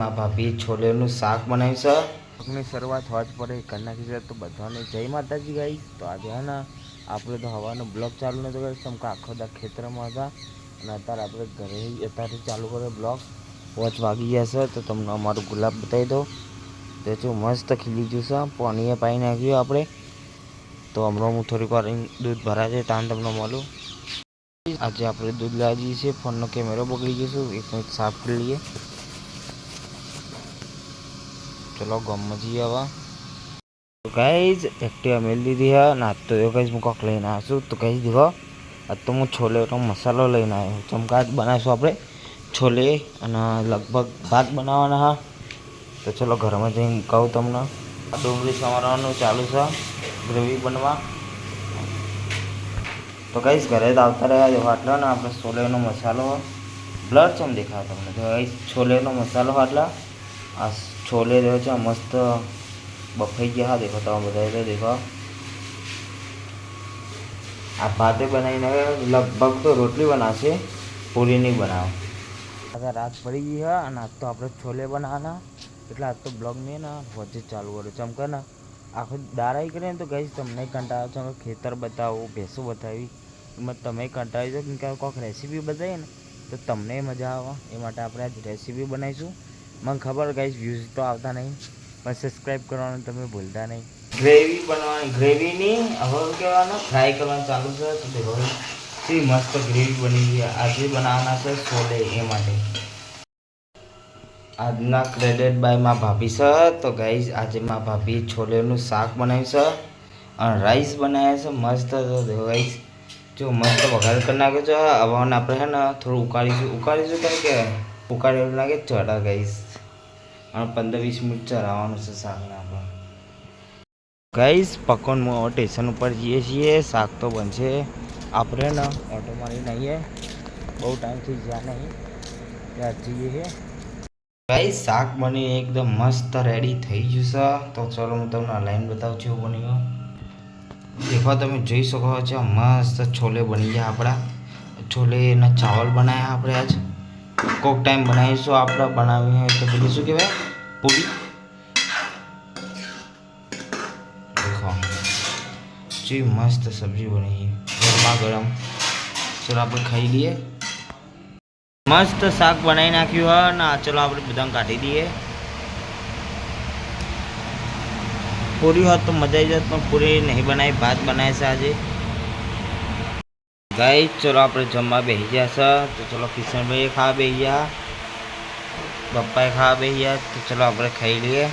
ભાભી છોલેનું શાક બનાવ્યું છે. શાકની શરૂઆત હોજ પર કરી નાખી છે. તો બધાને જય માતાજી ગાઈસ. તો આજે હે ને આપણે તો હવાનો બ્લોગ ચાલુ નતો કર્યો, કેમ કે આખો દા ખેતરમાં હતા અને અત્યારે આપણે ઘરે અત્યારે ચાલુ કર્યો બ્લોગ. 5 વાગી ગયા છે. તો તમને અમારું ગુલાબ બતાવી દો. તો જો મસ્ત ખીલી ગયું છે. પાણીએ પાઈ નાખ્યું આપણે. તો હમણાં હું થોડીક વાર દૂધ ભરાય છે તાન તમને મળું. આજે આપણે દૂધ લાવી દઈએ છીએ. ફોનનો કેમેરો બગડી ગયો છે, 1 મિનિટ સાફ કરી લઈએ. ચલો ગામમાં જઈએ હવે. તો ગાઈઝ એક્ટિવા મેળ દીધી હા. ના તો એ ગાઈઝ હું કોક લઈને આવ્યો છું. તો ગાઈઝ દેખો, આજ તો હું છોલેનો મસાલો લઈને આવ્યો. ચમકા જ બનાવીશું આપણે છોલે અને લગભગ ભાત બનાવવાના હા. તો ચલો ઘરમાં જઈને કહું તમને. ડુંગળી સમારવાનું ચાલુ છે, ગ્રેવી બનવા. તો ગાઈઝ ઘરે જ આવતા રહ્યા જો આટલા ને આપણે છોલેનો મસાલો બ્લર ચમ દેખાય તમને. તો ગાઈઝ છોલેનો મસાલો આટલા આ છોલે રહ્યો છે મસ્ત બફાઈ ગયા. હા દેખો તમે બધા તો દેખો. આ ભાતે બનાવીને લગભગ તો રોટલી બનાવશે, પૂરી નહીં બનાવે. આજે રાત પડી ગઈ હા અને આજ તો આપણે છોલે બનાવવાના. એટલે આજ તો બ્લોગ મેં ને વચ્ચે ચાલુ કર્યો ચમકે ને આખો દારાઈ કરીએ ને તો ગાઈઝ તમને કંટાળો છે. ખેતર બતાવો, ભેંસો બતાવી, એમાં તમે કંટાળી જાઓ. કેમ કે કોઈક રેસીપી બતાવીએ ને તો તમને મજા આવે. એ માટે આપણે આજ રેસીપી બનાવીશું. મને ખબર ગાઈઝ વ્યૂઝ તો આવતા નહીં, પણ સબસ્ક્રાઈબ કરવાનું તમે ભૂલતા નહીં. ગ્રેવી બનાવવાની, ગ્રેવીની હવે કહેવાનું ફ્રાય કરવાનું ચાલુ છે. તો દેખો કેવી મસ્ત ગ્રેવી બની ગઈ. આજે બનાવવાના છે છોલે, એ માટે આજના ક્રેડિટ બાય માં ભાભી છે. તો ગાઈઝ આજે માં ભાભી છોલેનું શાક બનાવ્યું છે અને રાઈસ બનાવ્યા છે મસ્ત. તો દેખો ગાઈઝ જો મસ્ત વઘાર કરી નાખ્યો છે. હવે આપણે છે ને થોડું ઉકાળીશું કેમ કે ઉકાળી એવું લાગે ચડા ગાઈઝ. અને 15-20 મિનિટ ચરાવવાનું છે શાકને આપણે. ગાઈઝ પકોનમાં સ્ટેશન ઉપર જઈએ છીએ. શાક તો બનશે. આપણે ને ઓટો મારીને આવીએ, બહુ ટાઈમથી જ્યાં નહીં ત્યાં જઈએ છીએ. ગાઈઝ શાક બની એકદમ મસ્ત રેડી થઈ ગયું છે. તો ચલો હું તમને લાઈન બતાવું છું એવું બની ગયું. દેખો તમે જોઈ શકો છો મસ્ત છોલે બની ગયા આપણા. છોલેના ચાવલ બનાવ્યા આપણે આજ. કોક ટાઈમ બનાવીશું આપણે. બનાવી હોય તો પેલી શું કહેવાય પૂરી. દેખો જે મસ્ત સબ્જી બની ગરમા ગરમ. ચલો આપણે ખાઈ લઈએ. મસ્ત શાક બનાવી નાખ્યું હા ના. ચલો આપણે બધાને કાઢી દઈએ. પૂરી હોત તો મજા આવી જાત, પણ પૂરી નહીં બનાવી, ભાત બનાવે છે આજે. ગાઈઝ ચલો આપણે જમવા બેસી ગયા છે. તો ચલો કિશનભાઈ ખાવા બેસી ગયા, પપ્પાએ ખાવા બેસી ગયા. તો ચલો આપણે ખાઈ લઈએ.